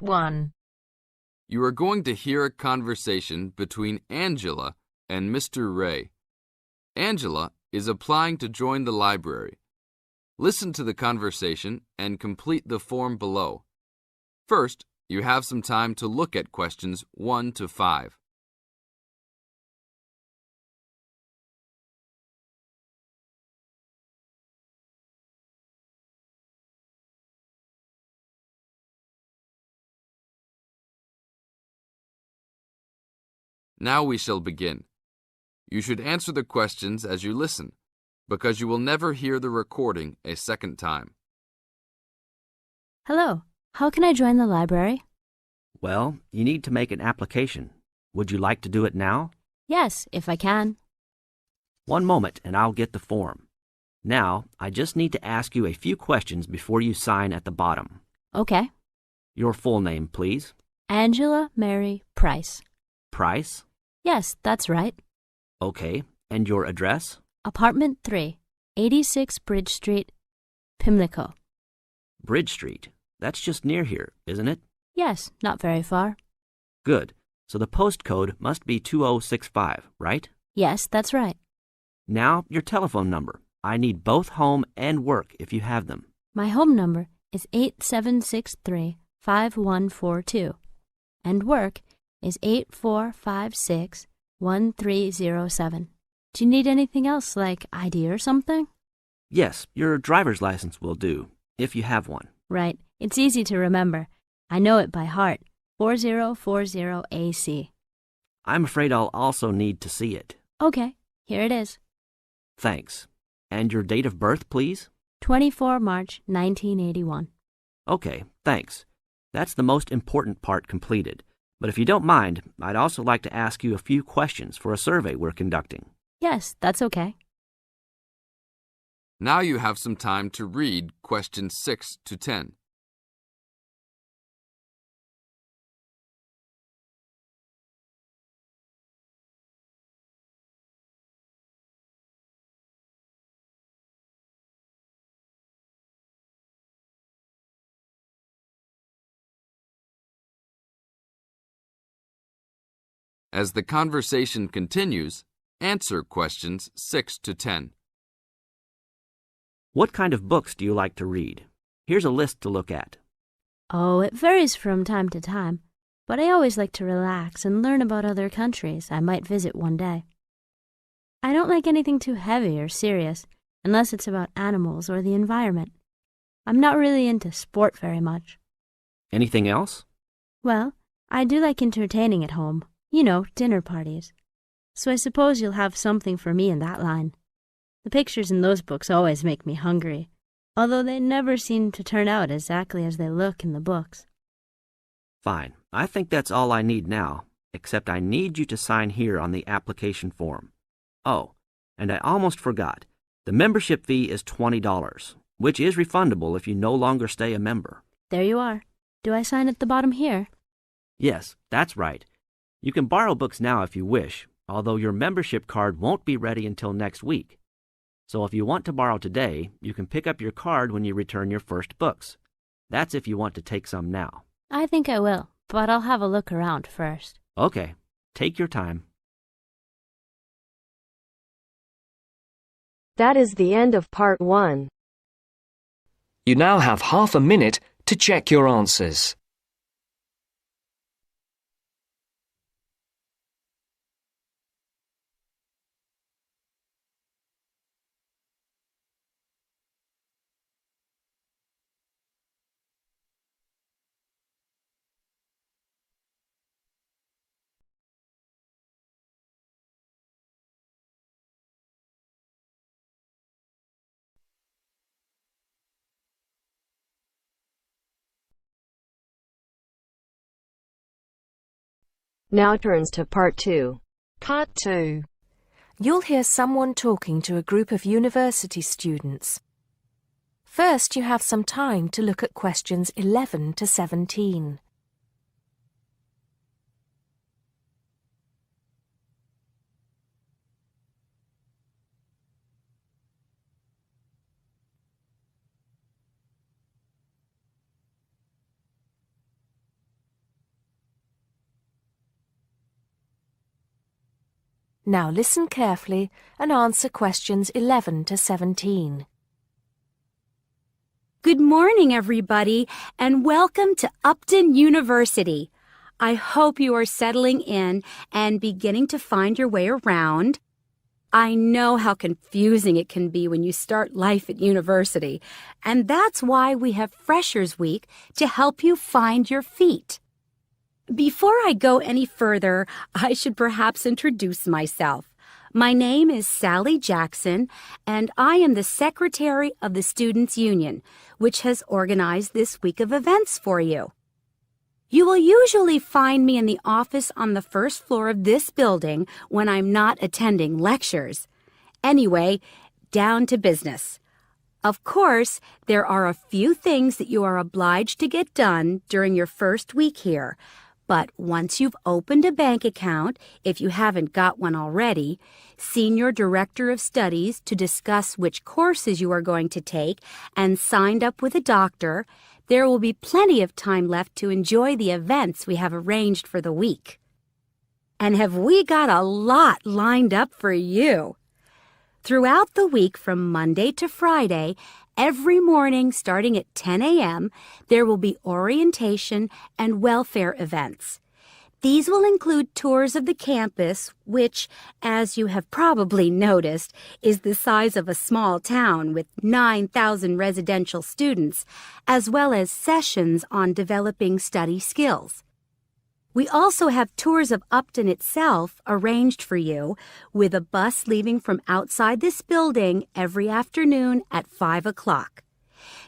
1. You are going to hear a conversation between Angela and Mr. Ray. Angela is applying to join the library. Listen to the conversation and complete the form below. First, you have some time to look at questions 1 to 5. Now we shall begin. You should answer the questions as you listen, because you will never hear the recording a second time. Hello, how can I join the library? Well, you need to make an application. Would you like to do it now? Yes, if I can. One moment and I'll get the form. Now, I just need to ask you a few questions before you sign at the bottom. Okay. Your full name, please. Angela Mary Price. Price? Yes, that's right. Okay. And your address? Apartment 3, 86 Bridge Street, Pimlico. Bridge Street. That's just near here, isn't it? Yes, not very far. Good. So the postcode must be 2065, right? Yes, that's right. Now, your telephone number. I need both home and work if you have them. My home number is 8763-5142, and work is 8456-1307. Do you need anything else, like ID or something? Yes, your driver's license will do, if you have one. Right. It's easy to remember. I know it by heart. 4040AC. I'm afraid I'll also need to see it. Okay, here it is. Thanks. And your date of birth, please? 24 March 1981. Okay, thanks. That's the most important part completed. But if you don't mind, I'd also like to ask you a few questions for a survey we're conducting. Yes, that's okay. Now you have some time to read questions 6 to 10. As the conversation continues, answer questions 6 to 10. What kind of books do you like to read? Here's a list to look at. Oh, it varies from time to time, but I always like to relax and learn about other countries I might visit one day. I don't like anything too heavy or serious, unless it's about animals or the environment. I'm not really into sport very much. Anything else? Well, I do like entertaining at home. You know, dinner parties. So I suppose you'll have something for me in that line. The pictures in those books always make me hungry, although they never seem to turn out exactly as they look in the books. Fine. I think that's all I need now, except I need you to sign here on the application form. Oh, and I almost forgot. The membership fee is $20, which is refundable if you no longer stay a member. There you are. Do I sign at the bottom here? Yes, that's right. You can borrow books now if you wish, although your membership card won't be ready until next week. So if you want to borrow today, you can pick up your card when you return your first books. That's if you want to take some now. I think I will, but I'll have a look around first. Okay, take your time. That is the end of part 1. You now have half a minute to check your answers. Now turns to part 2. Part 2. You'll hear someone talking to a group of university students. First, you have some time to look at questions 11 to 17. Now listen carefully and answer questions 11 to 17. Good morning, everybody, and welcome to Upton University. I hope you are settling in and beginning to find your way around. I know how confusing it can be when you start life at university, and that's why we have Freshers Week to help you find your feet. Before I go any further, I should perhaps introduce myself. My name is Sally Jackson, and I am the Secretary of the Students' Union, which has organized this week of events for you. You will usually find me in the office on the first floor of this building when I'm not attending lectures. Anyway, down to business. Of course, there are a few things that you are obliged to get done during your first week here. But once you've opened a bank account, if you haven't got one already, seen your director of studies to discuss which courses you are going to take, and signed up with a doctor, there will be plenty of time left to enjoy the events we have arranged for the week. And have we got a lot lined up for you? Throughout the week from Monday to Friday, every morning starting at 10 a.m., there will be orientation and welfare events. These will include tours of the campus, which, as you have probably noticed, is the size of a small town with 9,000 residential students, as well as sessions on developing study skills. We also have tours of Upton itself arranged for you, with a bus leaving from outside this building every afternoon at 5 o'clock.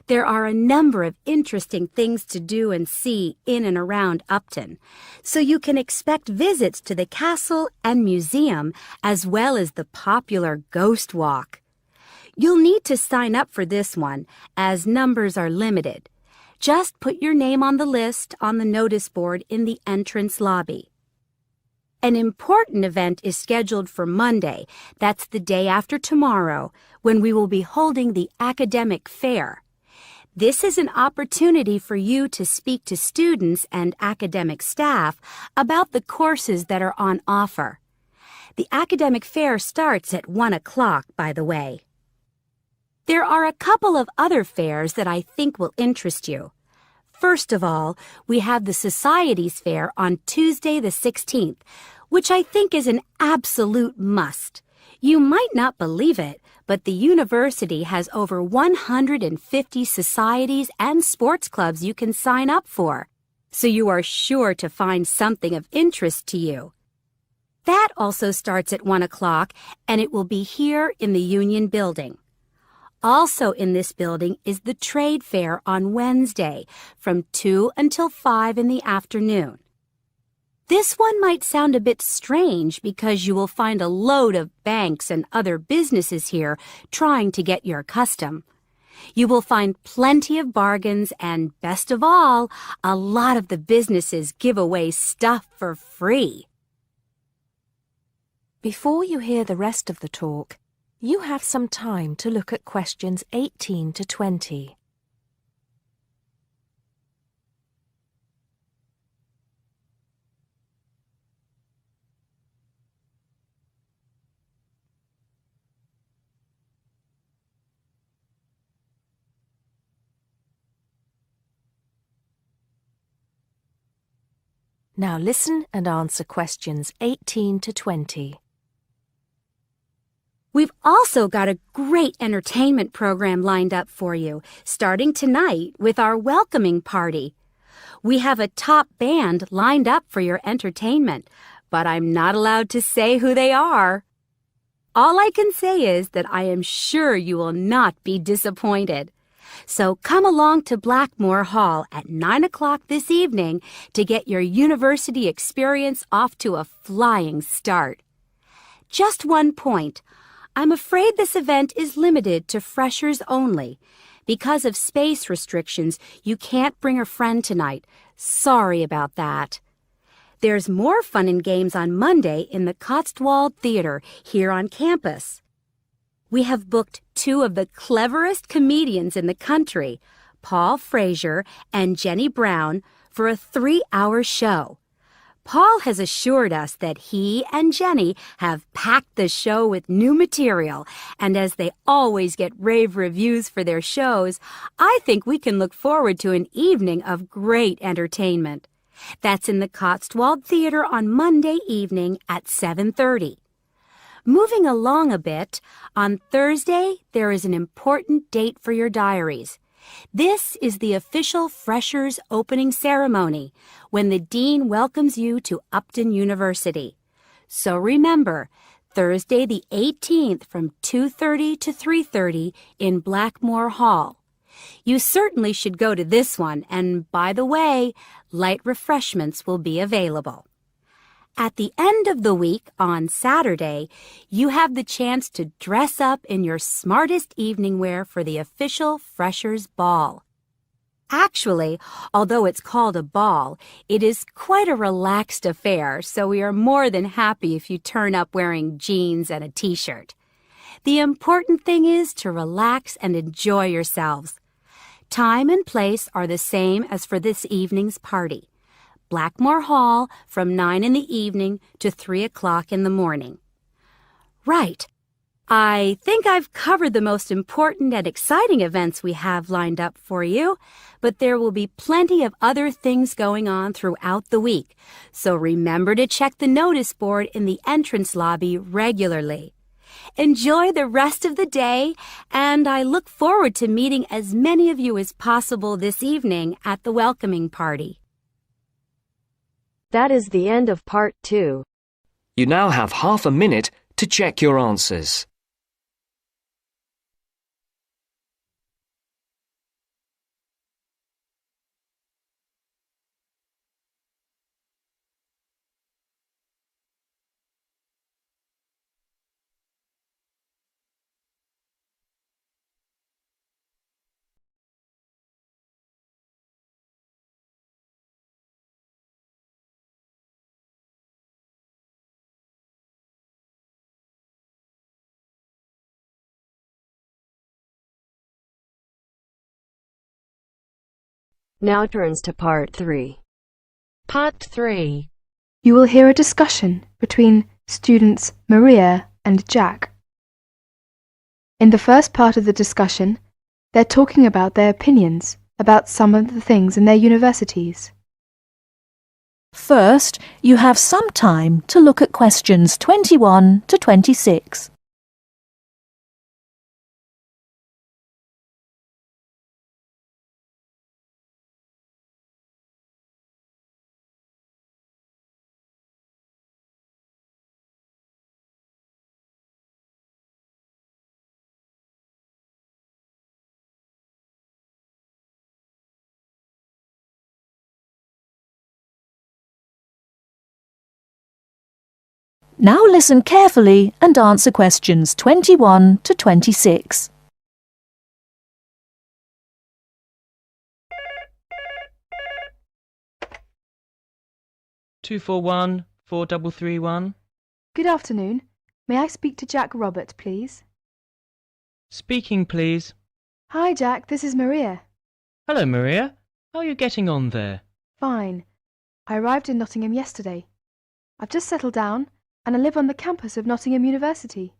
There are a number of interesting things to do and see in and around Upton, so you can expect visits to the castle and museum as well as the popular Ghost Walk. You'll need to sign up for this one, as numbers are limited. Just put your name on the list on the notice board in the entrance lobby. An important event is scheduled for Monday, that's the day after tomorrow, when we will be holding the academic fair. This is an opportunity for you to speak to students and academic staff about the courses that are on offer. The academic fair starts at 1 o'clock, by the way. There are a couple of other fairs that I think will interest you. First of all, we have the Societies Fair on Tuesday the 16th, which I think is an absolute must. You might not believe it, but the university has over 150 societies and sports clubs you can sign up for, so you are sure to find something of interest to you. That also starts at 1 o'clock, and it will be here in the Union Building. Also in this building is the Trade Fair on Wednesday from 2 until 5 in the afternoon. This one might sound a bit strange because you will find a load of banks and other businesses here trying to get your custom. You will find plenty of bargains and, best of all, a lot of the businesses give away stuff for free. Before you hear the rest of the talk, you have some time to look at questions 18 to 20. Now listen and answer questions 18 to 20. We've also got a great entertainment program lined up for you, starting tonight with our welcoming party. We have a top band lined up for your entertainment, but I'm not allowed to say who they are. All I can say is that I am sure you will not be disappointed. So come along to Blackmore Hall at 9 o'clock this evening to get your university experience off to a flying start. Just one point. I'm afraid this event is limited to freshers only. Because of space restrictions, you can't bring a friend tonight. Sorry about that. There's more fun and games on Monday in the Cotswold Theater here on campus. We have booked two of the cleverest comedians in the country, Paul Frazier and Jenny Brown, for a 3-hour show. Paul has assured us that he and Jenny have packed the show with new material, and as they always get rave reviews for their shows, I think we can look forward to an evening of great entertainment. That's in the Cotswold Theater on Monday evening at 7:30. Moving along a bit, on Thursday there is an important date for your diaries. This is the official Freshers opening ceremony, when the Dean welcomes you to Upton University. So remember, Thursday the 18th from 2:30 to 3:30 in Blackmore Hall. You certainly should go to this one, and by the way, light refreshments will be available. At the end of the week, on Saturday, you have the chance to dress up in your smartest evening wear for the official Freshers' Ball. Actually, although it's called a ball, it is quite a relaxed affair, so we are more than happy if you turn up wearing jeans and a t-shirt. The important thing is to relax and enjoy yourselves. Time and place are the same as for this evening's party. Blackmore Hall from 9 in the evening to 3 o'clock in the morning. Right. I think I've covered the most important and exciting events we have lined up for you, but there will be plenty of other things going on throughout the week, so remember to check the notice board in the entrance lobby regularly. Enjoy the rest of the day, and I look forward to meeting as many of you as possible this evening at the welcoming party. That is the end of part 2. You now have half a minute to check your answers. Now turns to part 3. Part 3. You will hear a discussion between students Maria and Jack. In the first part of the discussion, they're talking about their opinions about some of the things in their universities. First, you have some time to look at questions 21 to 26. Now listen carefully and answer questions 21 to 26. Two four one 4331. Good afternoon. May I speak to Jack Robert, please? Speaking, please. Hi, Jack. This is Maria. Hello, Maria. How are you getting on there? Fine. I arrived in Nottingham yesterday. I've just settled down, and I live on the campus of Nottingham University.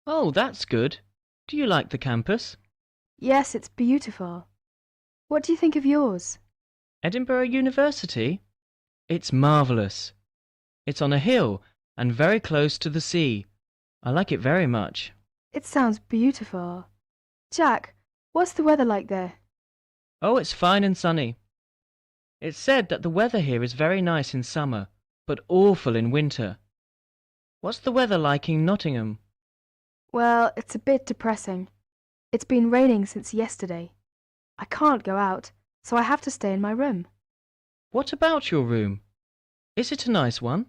Oh, that's good. Do you like the campus? Yes, it's beautiful. What do you think of yours? Edinburgh University? It's marvellous. It's on a hill and very close to the sea. I like it very much. It sounds beautiful. Jack, what's the weather like there? Oh, it's fine and sunny. It's said that the weather here is very nice in summer, but awful in winter. What's the weather like in Nottingham? Well, it's a bit depressing. It's been raining since yesterday. I can't go out, so I have to stay in my room. What about your room? Is it a nice one?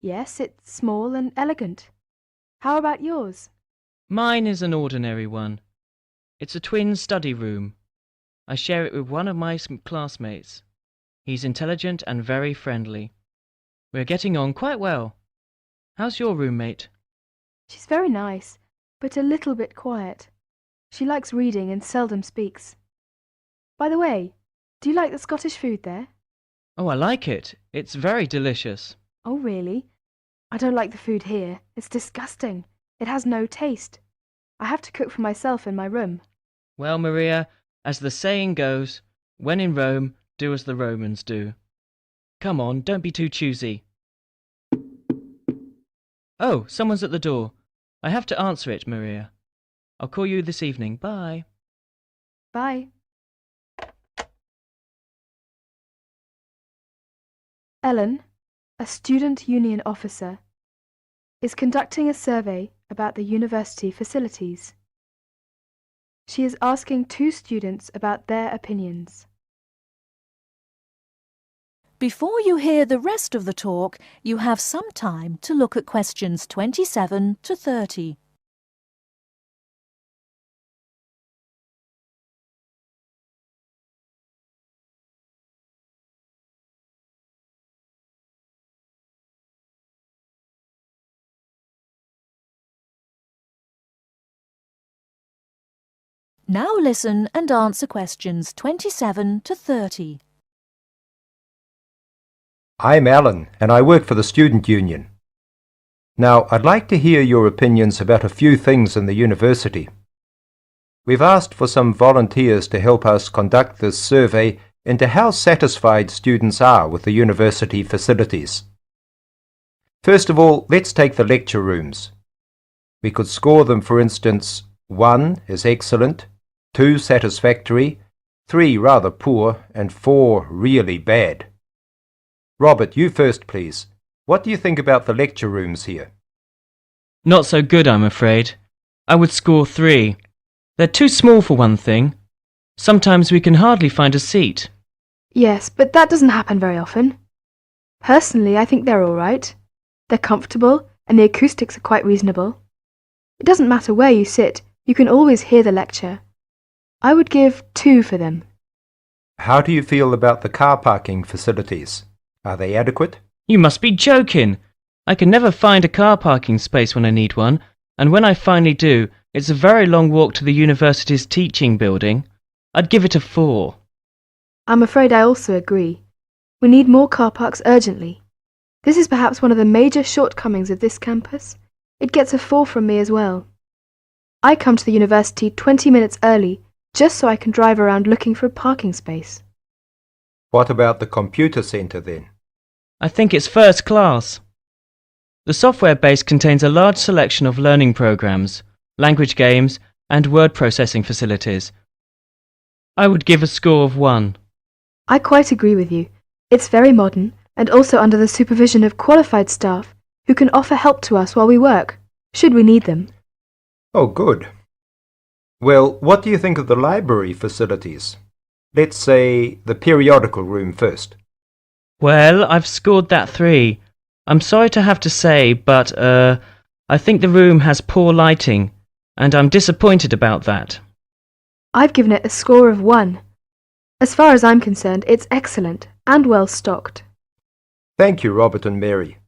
Yes, it's small and elegant. How about yours? Mine is an ordinary one. It's a twin study room. I share it with one of my classmates. He's intelligent and very friendly. We're getting on quite well. How's your roommate? She's very nice, but a little bit quiet. She likes reading and seldom speaks. By the way, do you like the Scottish food there? Oh, I like it. It's very delicious. Oh, really? I don't like the food here. It's disgusting. It has no taste. I have to cook for myself in my room. Well, Maria, as the saying goes, when in Rome, do as the Romans do. Come on, don't be too choosy. Oh, someone's at the door. I have to answer it, Maria. I'll call you this evening. Bye. Bye. Ellen, a student union officer, is conducting a survey about the university facilities. She is asking 2 students about their opinions. Before you hear the rest of the talk, you have some time to look at questions 27 to 30. Now listen and answer questions 27 to 30. I'm Alan, and I work for the Student Union. Now, I'd like to hear your opinions about a few things in the university. We've asked for some volunteers to help us conduct this survey into how satisfied students are with the university facilities. First of all, let's take the lecture rooms. We could score them, for instance, 1 is excellent, 2 satisfactory, 3 rather poor, and 4 really bad. Robert, you first, please. What do you think about the lecture rooms here? Not so good, I'm afraid. I would score 3. They're too small for one thing. Sometimes we can hardly find a seat. Yes, but that doesn't happen very often. Personally, I think they're all right. They're comfortable, and the acoustics are quite reasonable. It doesn't matter where you sit, you can always hear the lecture. I would give 2 for them. How do you feel about the car parking facilities? Are they adequate? You must be joking. I can never find a car parking space when I need one, and when I finally do, it's a very long walk to the university's teaching building. I'd give it a 4. I'm afraid I also agree. We need more car parks urgently. This is perhaps one of the major shortcomings of this campus. It gets a 4 from me as well. I come to the university 20 minutes early just so I can drive around looking for a parking space. What about the computer centre then? I think it's first class. The software base contains a large selection of learning programs, language games, and word processing facilities. I would give a score of 1. I quite agree with you. It's very modern and also under the supervision of qualified staff who can offer help to us while we work, should we need them. Oh, good. Well, what do you think of the library facilities? Let's say the periodical room first. Well, I've scored that 3. I'm sorry to have to say, but, I think the room has poor lighting, and I'm disappointed about that. I've given it a score of 1. As far as I'm concerned, it's excellent and well stocked. Thank you, Robert and Mary.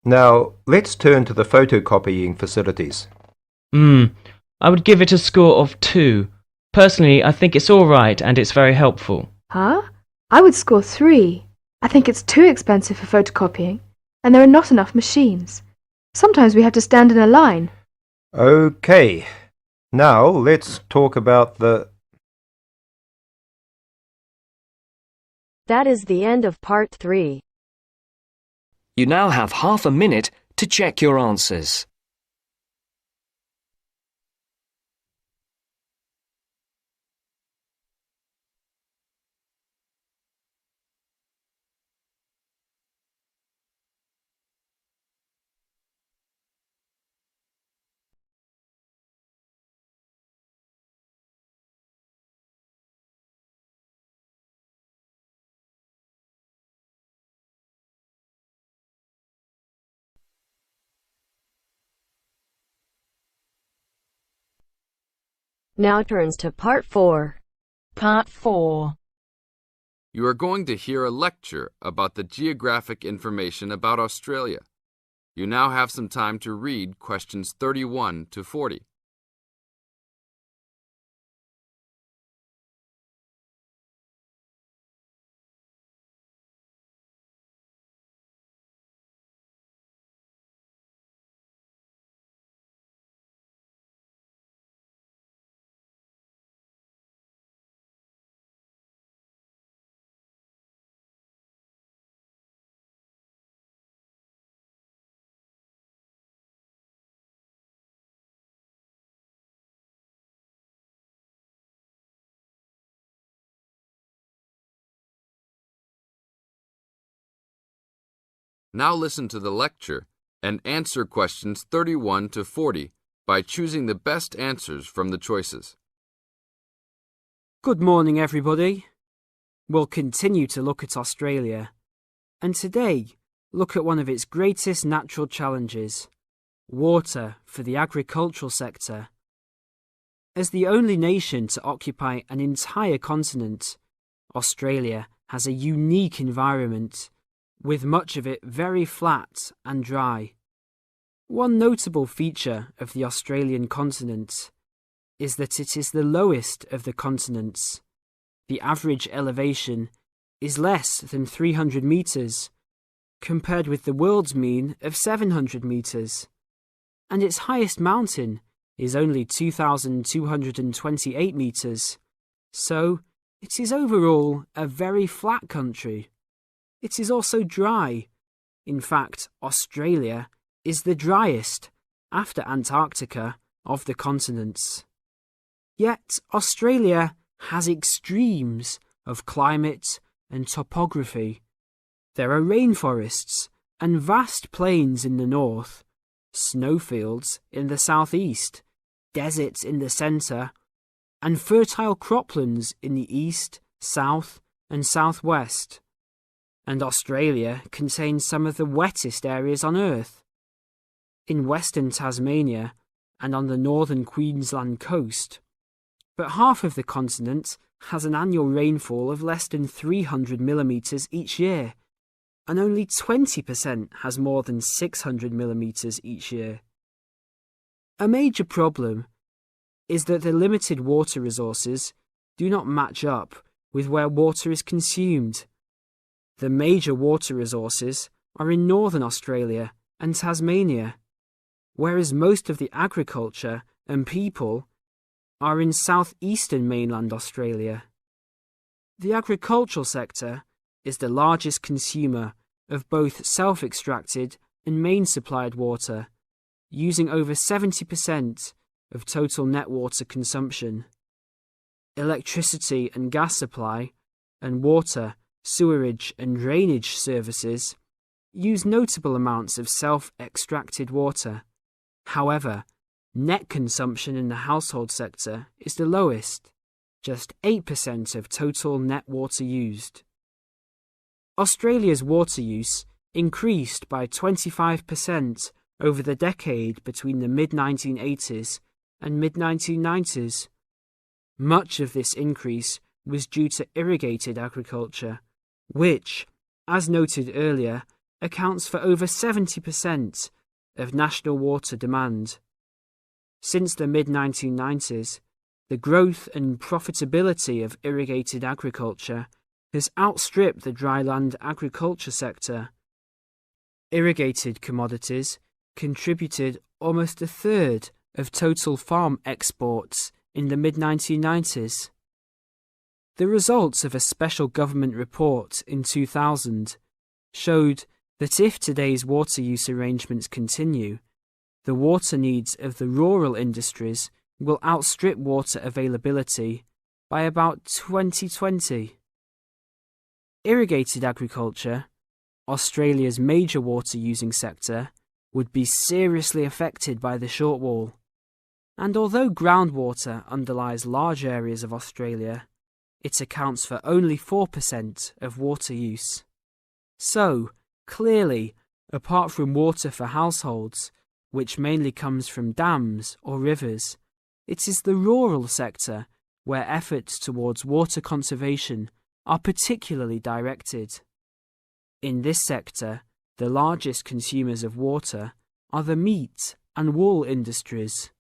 Now, let's turn to the photocopying facilities. I would give it a score of 2. Personally, I think it's all right and it's very helpful. Huh? I would score 3. I think it's too expensive for photocopying, and there are not enough machines. Sometimes we have to stand in a line. Okay. Now, let's talk about the... That is the end of part 3. You now have half a minute to check your answers. Now turns to part 4. Part 4. You are going to hear a lecture about the geographic information about Australia. You now have some time to read questions 31 to 40. Now listen to the lecture and answer questions 31 to 40 by choosing the best answers from the choices. Good morning, everybody. We'll continue to look at Australia, and today look at one of its greatest natural challenges, water for the agricultural sector. As the only nation to occupy an entire continent, Australia has a unique environment, with much of it very flat and dry. One notable feature of the Australian continent is that it is the lowest of the continents. The average elevation is less than 300 metres, compared with the world's mean of 700 metres, and its highest mountain is only 2,228 metres, so it is overall a very flat country. It is also dry. In fact, Australia is the driest, after Antarctica, of the continents. Yet Australia has extremes of climate and topography. There are rainforests and vast plains in the north, snowfields in the southeast, deserts in the centre, and fertile croplands in the east, south, and southwest. And Australia contains some of the wettest areas on Earth. In western Tasmania and on the northern Queensland coast, but half of the continent has an annual rainfall of less than 300 millimetres each year, and only 20% has more than 600 millimetres each year. A major problem is that the limited water resources do not match up with where water is consumed. The major water resources are in northern Australia and Tasmania, whereas most of the agriculture and people are in southeastern mainland Australia. The agricultural sector is the largest consumer of both self-extracted and main-supplied water, using over 70% of total net water consumption. Electricity and gas supply, and water, sewerage and drainage services use notable amounts of self-extracted water. However, net consumption in the household sector is the lowest, just 8% of total net water used. Australia's water use increased by 25% over the decade between the mid-1980s and mid-1990s. Much of this increase was due to irrigated agriculture, which, as noted earlier, accounts for over 70% of national water demand. Since the mid-1990s, the growth and profitability of irrigated agriculture has outstripped the dryland agriculture sector. Irrigated commodities contributed almost a third of total farm exports in the mid-1990s. The results of a special government report in 2000 showed that if today's water use arrangements continue, the water needs of the rural industries will outstrip water availability by about 2020. Irrigated agriculture, Australia's major water-using sector, would be seriously affected by the shortfall. And although groundwater underlies large areas of Australia, it accounts for only 4% of water use. So, clearly, apart from water for households, which mainly comes from dams or rivers, it is the rural sector where efforts towards water conservation are particularly directed. In this sector, the largest consumers of water are the meat and wool industries.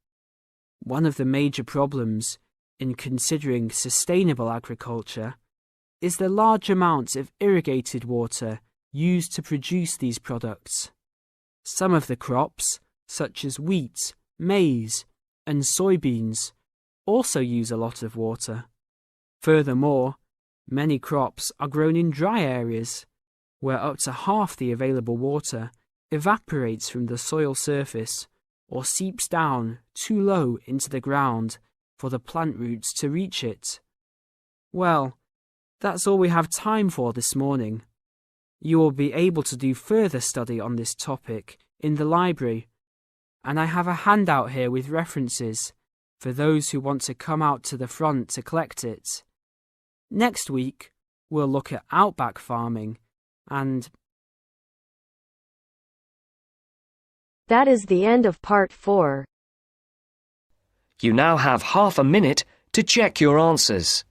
One of the major problems in considering sustainable agriculture is the large amount of irrigated water used to produce these products. Some of the crops, such as wheat, maize, and soybeans, also use a lot of water. Furthermore, many crops are grown in dry areas, where up to half the available water evaporates from the soil surface or seeps down too low into the ground for the plant roots to reach it. Well, that's all we have time for this morning. You will be able to do further study on this topic in the library, and I have a handout here with references for those who want to come out to the front to collect it. Next week, we'll look at outback farming and... That is the end of part 4. You now have half a minute to check your answers.